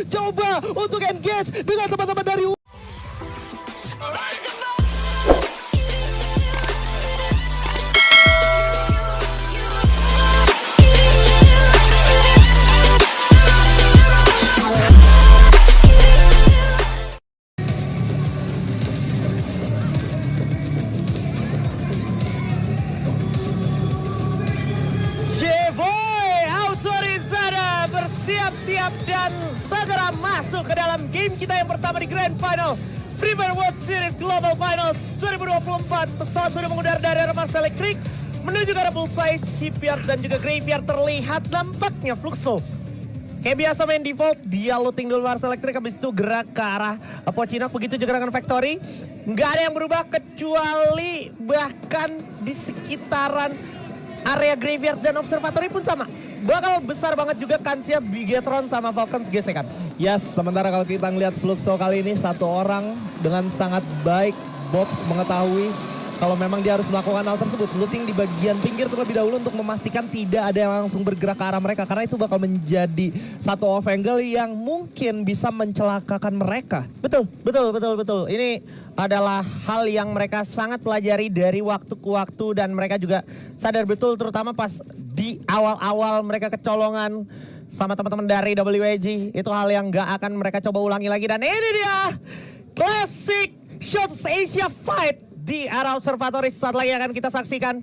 coba untuk engage dengan teman-teman dari bersiap-siap dan segera masuk ke dalam game kita yang pertama di Grand Final Free Fire World Series Global Finals 2024. Pesawat sudah mengudara dari arah Mars Electric menuju ke arah Bullseye, Shipyard dan juga Graveyard. Terlihat nampaknya Fluxo kayak biasa main default, dia looting dulu Mars Electric, habis itu gerak ke arah Pochinok. Begitu juga dengan Factory, nggak ada yang berubah kecuali bahkan di sekitaran area Graveyard dan Observatory pun sama. Bakal besar banget juga kansnya Bigetron sama Falcons gesekan. Yes, sementara kalau kita ngelihat Fluxo kali ini satu orang dengan sangat baik, Bobs mengetahui kalau memang dia harus melakukan hal tersebut. Looting di bagian pinggir terlebih dahulu untuk memastikan tidak ada yang langsung bergerak ke arah mereka. Karena itu bakal menjadi satu off angle yang mungkin bisa mencelakakan mereka. Betul. Ini adalah hal yang mereka sangat pelajari dari waktu ke waktu. Dan mereka juga sadar betul terutama pas di awal-awal mereka kecolongan sama teman-teman dari WAG. Itu hal yang gak akan mereka coba ulangi lagi. Dan ini dia Classic Shots Asia Fight di arah Observatory. Saat lagi akan kita saksikan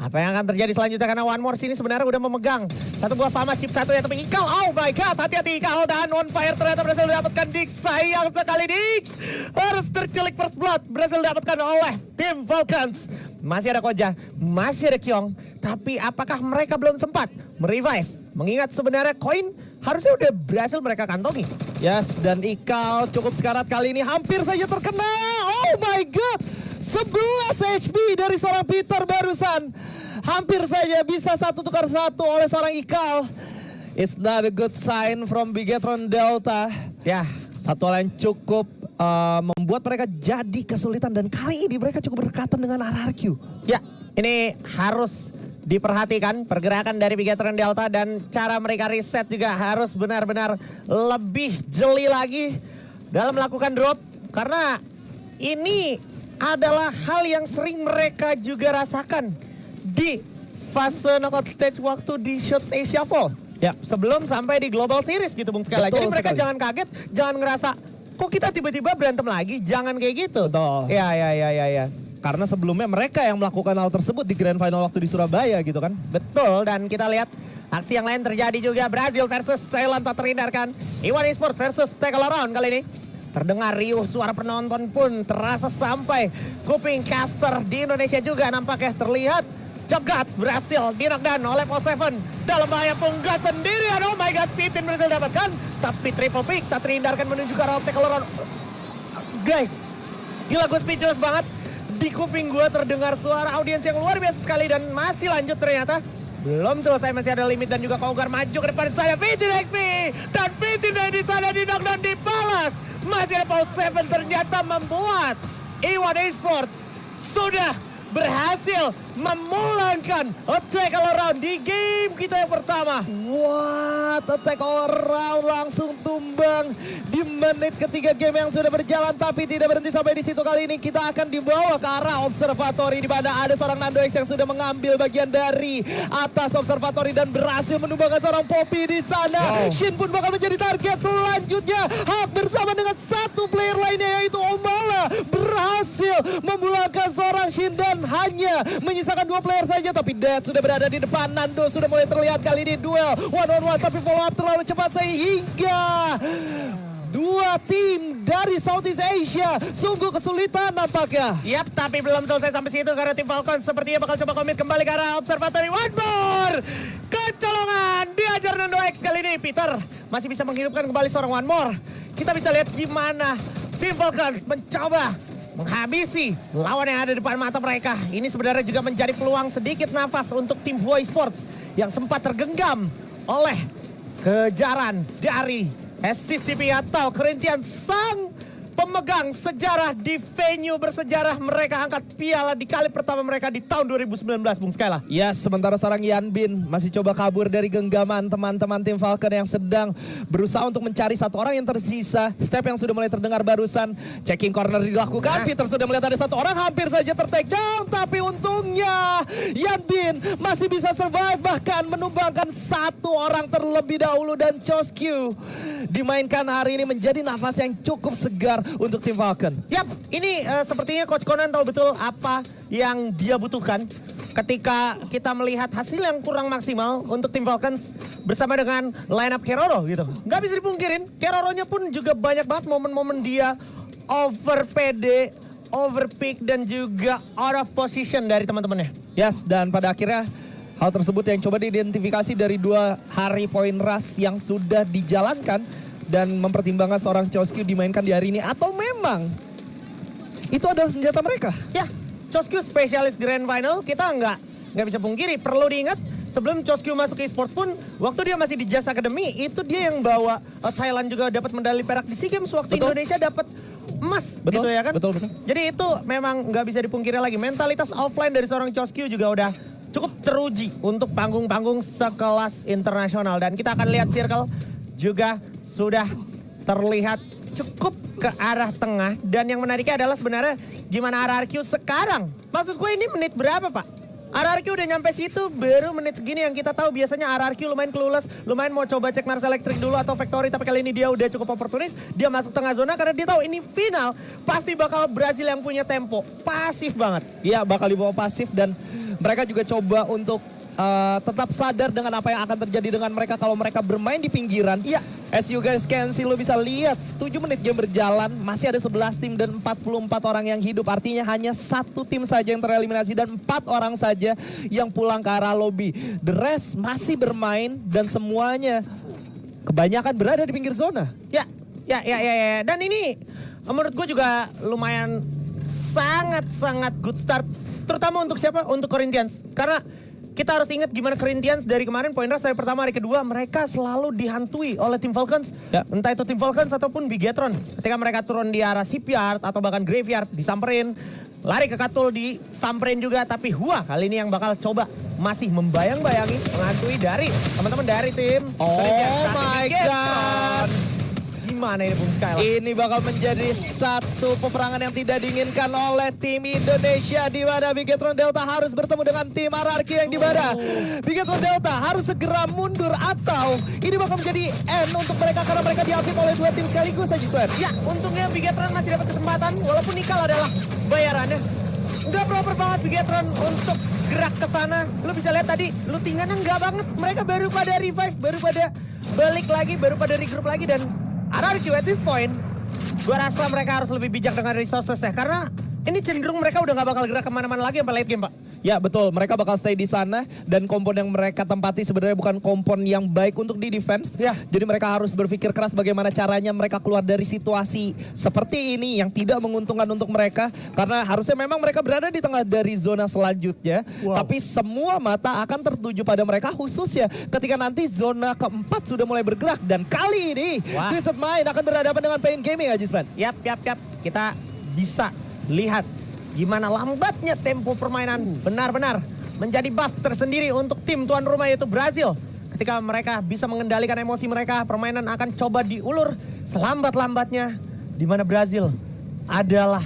apa yang akan terjadi selanjutnya, karena One More sini sebenarnya udah memegang satu buah Fama chip satu ya, tapi Ikal, oh my god, hati-hati Ikal, dan On Fire ternyata berhasil didapatkan Dix. Sayang sekali Dix harus terculik first blood, berhasil didapatkan oleh tim Falcons. Masih ada Koja, masih ada Kyong, tapi apakah mereka belum sempat merevive? Mengingat sebenarnya koin harusnya udah berhasil mereka kantongi. Yes, dan Ikal cukup sekarat kali ini, hampir saja terkena. Oh my god, 11 HP dari seorang Peter barusan. Hampir saja bisa satu tukar satu oleh seorang Ikal. It's not a good sign from Bigetron Delta. Ya, satu hal yang cukup membuat mereka jadi kesulitan. Dan kali ini mereka cukup berdekatan dengan RRQ. Ya, ini harus diperhatikan pergerakan dari Bigetron Delta. Dan cara mereka reset juga harus benar-benar lebih jeli lagi dalam melakukan drop. Karena ini adalah hal yang sering mereka juga rasakan di fase knockout stage waktu di Shots Asia Fall. Ya, sebelum sampai di Global Series gitu Bung Skala. Jadi mereka jangan kaget, jangan ngerasa kok kita tiba-tiba berantem lagi, jangan kayak gitu. Betul. Ya. Karena sebelumnya mereka yang melakukan hal tersebut di Grand Final waktu di Surabaya gitu kan. Betul, dan kita lihat aksi yang lain terjadi juga. Brazil versus Thailand tak terhindarkan. Iwan Esports versus Tackle Around kali ini. Terdengar riuh suara penonton pun terasa sampai kuping caster di Indonesia juga. Nampaknya terlihat Joggat berhasil di-knockdown oleh Paul7 dalam bahaya punggat sendirian. Oh my god, 15 berhasil dapatkan. Tapi triple pick tak terhindarkan menuju ke arah Tackle Around. Guys, gila gue speechless banget. Di kuping gue terdengar suara audiens yang luar biasa sekali dan masih lanjut ternyata. Belum selesai, masih ada limit dan juga Kaugar maju ke depan saya. 15 XP dan 15 di sana di-knockdown dibalas. Masih ada Paul7 ternyata membuat Iwan Esports sudah berhasil memulangkan attack all around di game kita yang pertama. What, attack all around langsung tumbang di menit ketiga game yang sudah berjalan, tapi tidak berhenti sampai di situ. Kali ini kita akan dibawa ke arah Observatory di mana ada seorang Nando X yang sudah mengambil bagian dari atas Observatory dan berhasil menumbangkan seorang Poppy di sana. Wow. Shin pun bakal menjadi target selanjutnya. Hak bersama dengan satu player lainnya yaitu Omala berhasil memulangkan seorang Shin dan hanya menyisakan 2 player saja, tapi Dead sudah berada di depan. Nando sudah mulai terlihat kali ini duel one on one, tapi follow up terlalu cepat sehingga dua tim dari Southeast Asia sungguh kesulitan nampaknya. Yap, tapi belum selesai sampai situ karena tim Falcon sepertinya bakal coba komit kembali ke arah Observatory. One more kecolongan diajar Nando X kali ini. Peter masih bisa menghidupkan kembali seorang One More. Kita bisa lihat gimana tim Falcons mencoba menghabisi lawan yang ada di depan mata mereka. Ini sebenarnya juga menjadi peluang sedikit nafas untuk tim Hua Esports yang sempat tergenggam oleh kejaran dari SCCP atau kerintian sang pemegang sejarah di venue bersejarah. Mereka angkat piala di kali pertama mereka di tahun 2019, Bung Skyla. Ya, sementara seorang Yanbin masih coba kabur dari genggaman teman-teman tim Falcon yang sedang berusaha untuk mencari satu orang yang tersisa. Step yang sudah mulai terdengar barusan. Checking corner dilakukan. Peter sudah melihat ada satu orang hampir saja ter-take down. Tapi untungnya Yanbin masih bisa survive. Bahkan menumbangkan satu orang terlebih dahulu. Dan Choskyu dimainkan hari ini menjadi nafas yang cukup segar untuk tim Falcon. Yap, ini sepertinya Coach Conan tahu betul apa yang dia butuhkan ketika kita melihat hasil yang kurang maksimal untuk tim Falcons bersama dengan line up Keroro gitu. Nggak bisa dipungkirin, Keroronya pun juga banyak banget momen-momen dia over PD, over pick dan juga out of position dari teman-temannya. Yes, dan pada akhirnya hal tersebut yang coba diidentifikasi dari 2 hari point rush yang sudah dijalankan dan mempertimbangkan seorang Choskyu dimainkan di hari ini, atau memang itu adalah senjata mereka. Ya, Choskyu spesialis Grand Final, kita nggak bisa pungkiri. Perlu diingat, sebelum Choskyu masuk ke e-sport pun, waktu dia masih di Jazz Academy, itu dia yang bawa Thailand juga dapat medali perak di SEA Games waktu Betul. Indonesia dapat emas, Betul, gitu ya kan? betul. Jadi itu memang nggak bisa dipungkiri lagi. Mentalitas offline dari seorang Choskyu juga udah cukup teruji untuk panggung-panggung sekelas internasional. Dan kita akan lihat Circle juga sudah terlihat cukup ke arah tengah. Dan yang menariknya adalah sebenarnya gimana RRQ sekarang. Maksud gue ini menit berapa, Pak? RRQ udah nyampe situ baru menit segini, yang kita tahu biasanya RRQ lumayan clueless, lumayan mau coba cek Mars Electric dulu atau Factory, tapi kali ini dia udah cukup oportunis. Dia masuk tengah zona karena dia tahu ini final pasti bakal Brazil yang punya tempo. Pasif banget. Iya, bakal dibawa pasif dan mereka juga coba untuk tetap sadar dengan apa yang akan terjadi dengan mereka kalau mereka bermain di pinggiran. Iya. As you guys can see, lo bisa lihat 7 menit game berjalan, masih ada 11 tim dan 44 orang yang hidup. Artinya hanya 1 tim saja yang tereliminasi dan 4 orang saja yang pulang ke arah lobby. The rest masih bermain dan semuanya kebanyakan berada di pinggir zona. Ya. Dan ini menurut gue juga lumayan sangat-sangat good start. Terutama untuk siapa? Untuk Corinthians. Karena kita harus ingat gimana Corinthians dari kemarin poin rush dari pertama hari kedua mereka selalu dihantui oleh tim Falcons. Ya. Entah itu tim Falcons ataupun Bigetron. Ketika mereka turun di arah shipyard atau bahkan graveyard disamperin. Lari ke Katul disamperin juga. Tapi Hua kali ini yang bakal coba masih membayang-bayangi menghantui dari teman-teman dari tim Oh my God. Gimana ini Bung Skyla? Ini bakal menjadi satu peperangan yang tidak diinginkan oleh tim Indonesia, di mana Bigetron Delta harus bertemu dengan tim RRQ yang di mana Bigetron Delta harus segera mundur atau ini bakal menjadi end untuk mereka karena mereka diapit oleh 2 tim sekaligus saja, Sven. Ya, untungnya Bigetron masih dapat kesempatan walaupun Nikal adalah bayarannya. Nggak proper banget Bigetron untuk gerak ke sana. Lu bisa lihat tadi lootingannya nggak banget. Mereka baru pada revive, baru pada balik lagi, baru pada regroup lagi. Dan RRQ at this point, gue rasa mereka harus lebih bijak dengan resources-nya. Karena ini cenderung mereka udah gak bakal gerak kemana-mana lagi sampai late game, Pak. Ya betul, mereka bakal stay di sana dan kompon yang mereka tempati sebenarnya bukan kompon yang baik untuk di defense. Ya. Jadi mereka harus berpikir keras bagaimana caranya mereka keluar dari situasi seperti ini yang tidak menguntungkan untuk mereka. Karena harusnya memang mereka berada di tengah dari zona selanjutnya. Wow. Tapi semua mata akan tertuju pada mereka khususnya ketika nanti zona keempat sudah mulai bergerak. Dan kali ini Twisted Mind akan berhadapan dengan Pain Gaming, Ajisman. Yap. Kita bisa lihat gimana lambatnya tempo permainan benar-benar menjadi buff tersendiri untuk tim tuan rumah yaitu Brazil. Ketika mereka bisa mengendalikan emosi mereka, permainan akan coba diulur selambat-lambatnya. Di mana Brazil adalah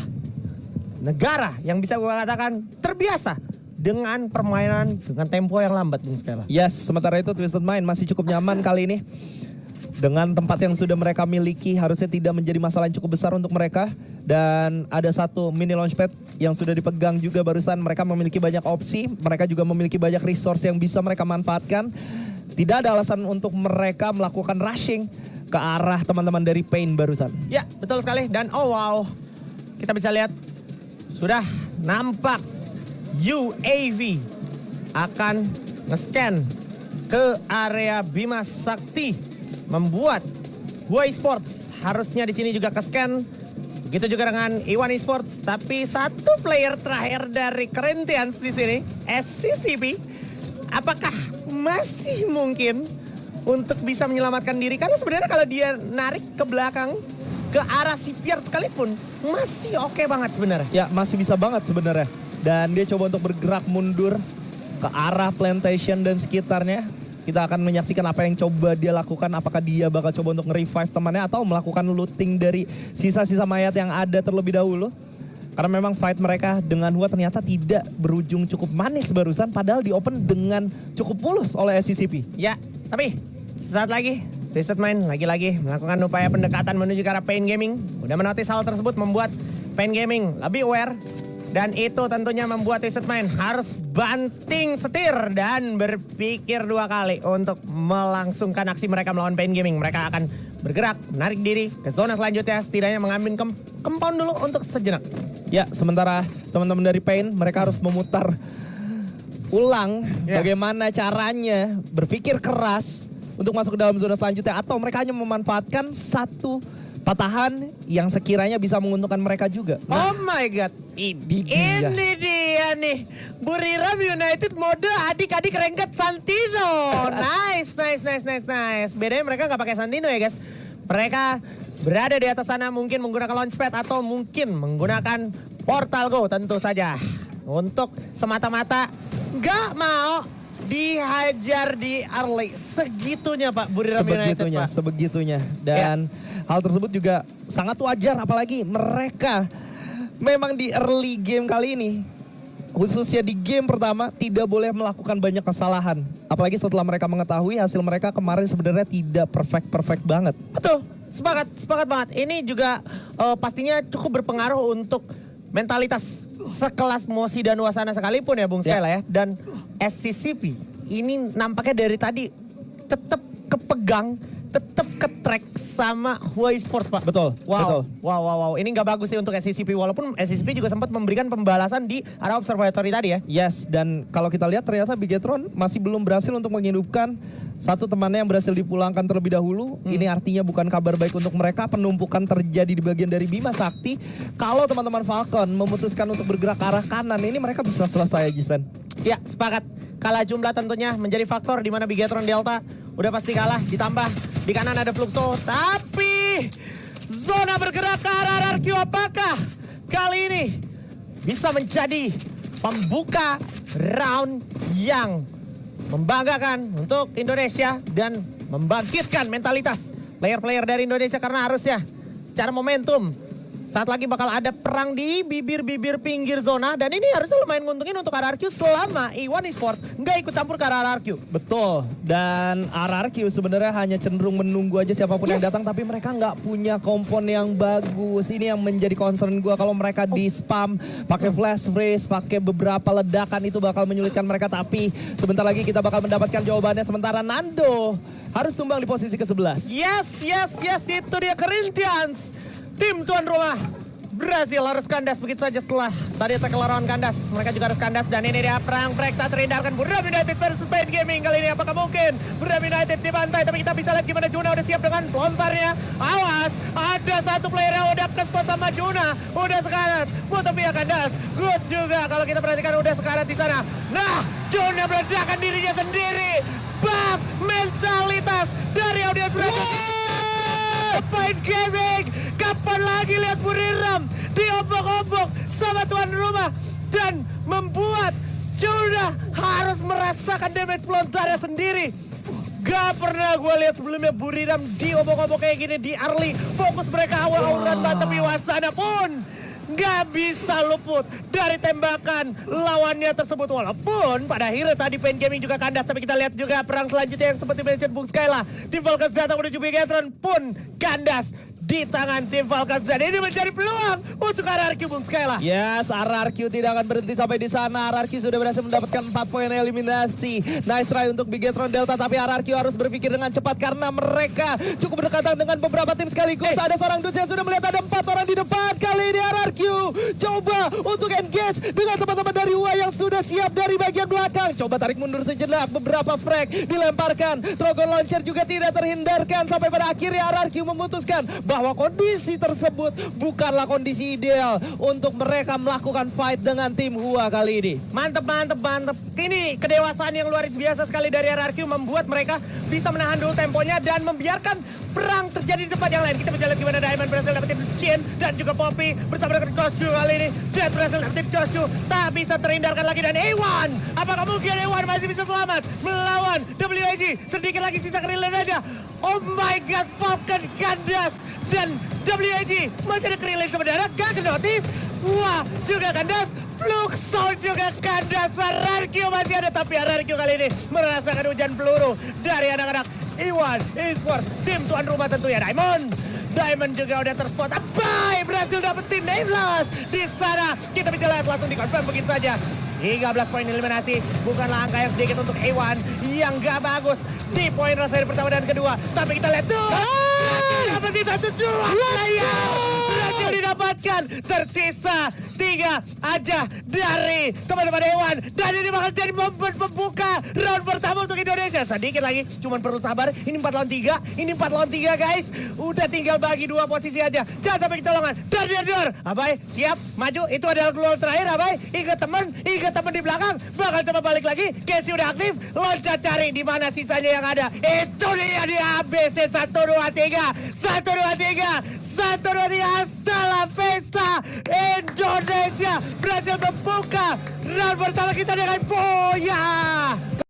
negara yang bisa gue katakan terbiasa dengan permainan dengan tempo yang lambat. Yes, sementara itu Twisted Mind masih cukup nyaman kali ini. Dengan tempat yang sudah mereka miliki harusnya tidak menjadi masalah yang cukup besar untuk mereka. Dan ada satu mini launchpad yang sudah dipegang juga barusan. Mereka memiliki banyak opsi, mereka juga memiliki banyak resource yang bisa mereka manfaatkan. Tidak ada alasan untuk mereka melakukan rushing ke arah teman-teman dari Pain barusan. Ya, betul sekali. Dan oh wow, kita bisa lihat sudah nampak UAV akan nge-scan ke area Bima Sakti. Membuat Hua Esports harusnya di sini juga ke-scan. Begitu juga dengan Iwan Esports. Tapi satu player terakhir dari Corinthians di sini, SCCP. Apakah masih mungkin untuk bisa menyelamatkan diri? Karena sebenarnya kalau dia narik ke belakang, ke arah CPR sekalipun masih oke banget sebenarnya. Ya masih bisa banget sebenarnya. Dan dia coba untuk bergerak mundur ke arah plantation dan sekitarnya. Kita akan menyaksikan apa yang coba dia lakukan. Apakah dia bakal coba untuk nge-revive temannya atau melakukan looting dari sisa-sisa mayat yang ada terlebih dahulu. Karena memang fight mereka dengan Hua ternyata tidak berujung cukup manis barusan. Padahal di open dengan cukup mulus oleh SCCP. Ya, tapi sesaat lagi Twisted Mind lagi-lagi melakukan upaya pendekatan menuju ke arah Pain Gaming. Udah menotis hal tersebut membuat Pain Gaming lebih aware. Dan itu tentunya membuat Twisted Mind harus banting setir dan berpikir 2 kali untuk melangsungkan aksi mereka melawan Pain Gaming. Mereka akan bergerak, menarik diri ke zona selanjutnya, setidaknya mengambil compound dulu untuk sejenak. Ya, sementara teman-teman dari Pain, mereka harus memutar ulang bagaimana caranya berpikir keras untuk masuk ke dalam zona selanjutnya. Atau mereka hanya memanfaatkan satu patahan yang sekiranya bisa menguntungkan mereka juga. Oh my god, ini dia nih. Buriram United mode adik-adik Renggat Santino. Nice. Bedanya mereka nggak pakai Santino ya guys. Mereka berada di atas sana mungkin menggunakan launchpad atau mungkin menggunakan portal go tentu saja. Untuk semata-mata nggak mau dihajar di early. Segitunya Pak Buriram United Pak. Sebegitunya. Dan hal tersebut juga sangat wajar apalagi mereka memang di early game kali ini. Khususnya di game pertama tidak boleh melakukan banyak kesalahan. Apalagi setelah mereka mengetahui hasil mereka kemarin sebenarnya tidak perfect banget. Betul, sepakat banget. Ini juga pastinya cukup berpengaruh untuk mentalitas sekelas Mosi dan Wasana sekalipun ya Bung Skyla ya. Dan SCCP ini nampaknya dari tadi tetap kepegang, tetap ke-track sama Hua Esports Pak. Betul. Wow. Ini nggak bagus sih untuk SCCP. Walaupun SCCP juga sempat memberikan pembalasan di arah observatory tadi ya. Yes, dan kalau kita lihat ternyata Bigetron masih belum berhasil untuk menghidupkan satu temannya yang berhasil dipulangkan terlebih dahulu. Ini artinya bukan kabar baik untuk mereka. Penumpukan terjadi di bagian dari Bima Sakti. Kalau teman-teman Falcon memutuskan untuk bergerak ke arah kanan, ini mereka bisa selesai Gispen. Ya, sepakat. Kalah jumlah tentunya menjadi faktor di mana Bigetron Delta udah pasti kalah. Ditambah di kanan ada Fluxo. Tapi zona bergerak ke arah RRQ. Apakah kali ini bisa menjadi pembuka round yang membanggakan untuk Indonesia dan membangkitkan mentalitas player-player dari Indonesia karena harusnya secara momentum saat lagi bakal ada perang di bibir-bibir pinggir zona dan ini harusnya lumayan nguntungin untuk RRQ selama Iwan Esports nggak ikut campur ke RRQ. Betul, dan RRQ sebenarnya hanya cenderung menunggu aja siapapun yang datang, tapi mereka nggak punya kompon yang bagus. Ini yang menjadi concern gue, kalau mereka di spam pakai flash freeze, pakai beberapa ledakan itu bakal menyulitkan mereka, tapi sebentar lagi kita bakal mendapatkan jawabannya. Sementara Nando harus tumbang di posisi ke-11. Yes, itu dia Corinthians. Tim tuan rumah Brazil harus kandas begitu saja setelah tadi tackle lawan kandas. Mereka juga harus kandas dan ini dia perang break tak terhindarkan. Buriram United versus Pain Gaming kali ini. Apakah mungkin Buriram United dibantai? Tapi kita bisa lihat gimana Juna udah siap dengan lontarnya. Awas, ada satu player yang udah ke spot sama Juna. Udah sekarat, Mutafia kandas. Good juga kalau kita perhatikan udah sekarat di sana. Nah, Juna meledakkan dirinya sendiri. Buff mentalitas dari audiens Brazil. Pain Gaming, kapan lagi lihat Buriram diobok-obok sama tuan rumah dan membuat Juna harus merasakan damage pelontarnya sendiri. Gak pernah gue lihat sebelumnya Buriram diobok-obok kayak gini di early. Fokus mereka awal-awalan tapi Wasana pun gak bisa luput dari tembakan lawannya tersebut. Walaupun pada akhirnya tadi Pain Gaming juga kandas. Tapi kita lihat juga perang selanjutnya yang seperti mention Bung Skyla. Tim Falcons datang menuju Bigetron pun kandas di tangan tim Falcons. Dan ini menjadi peluang untuk RRQ Bung Skyla. Yes, RRQ tidak akan berhenti sampai di sana. RRQ sudah berhasil mendapatkan 4 poin eliminasi. Nice try untuk Bigetron Delta, tapi RRQ harus berpikir dengan cepat karena mereka cukup berdekatan dengan beberapa tim sekaligus. Ada seorang dudes yang sudah melihat ada 4 orang di depan. Kali ini RRQ coba untuk engage dengan teman-teman dari Hua yang sudah siap dari bagian belakang. Coba tarik mundur sejenak, beberapa frag dilemparkan. Trogon Launcher juga tidak terhindarkan sampai pada akhirnya RRQ memutuskan bahwa kondisi tersebut bukanlah kondisi ideal untuk mereka melakukan fight dengan tim Hua kali ini. Mantep. Ini kedewasaan yang luar biasa sekali dari RRQ membuat mereka bisa menahan dulu temponya dan membiarkan perang terjadi di tempat yang lain. Kita bisa lihat gimana Diamond berhasil dapetin Shin dan juga Poppy bersama dengan Kosju kali ini. Dead berhasil dapetin Kosju, tak bisa terhindarkan lagi dan A1. Apakah mungkin A1 masih bisa selamat melawan WAG? Sedikit lagi sisa Krillin aja. Oh my god, Falcon kandas dan WAG masih ada Krillin sebenarnya. Gak notice. Wah, juga kandas. Fluxor juga kandas. RRQ masih ada, tapi RRQ kali ini merasakan hujan peluru dari anak-anak Iwan Esports, tim tuan rumah tentunya Diamond juga udah terspot. Abai berhasil dapetin Nameless di sana. Kita bisa lihat langsung dikonfirm begitu saja. 13 poin eliminasi, bukanlah angka yang sedikit untuk A1 yang gak bagus di poin rasa pertama dan kedua. Tapi kita lihat tuh, dapat di 1-2 berhasil didapatkan. Tersisa 3 aja dari teman-teman A1 dan ini bakal jadi momen pembuka round pertama untuk Indonesia. Sedikit lagi, cuman perlu sabar. Ini 4 lawan 3, ini 4 lawan 3 guys. Udah tinggal bagi 2 posisi aja. Jangan sampai kecolongan. Dar. Abai, siap, maju. Itu adalah gol terakhir, Abai. Ingat teman di belakang. Bakal coba balik lagi. Casey udah aktif. Loncat cari di mana sisanya yang ada. Itu dia di ABC 1, 2, 3. 1, 2, 3. 1, 2, 3. Hasta la vista. Indonesia berhasil membuka round pertama kita dengan Boya.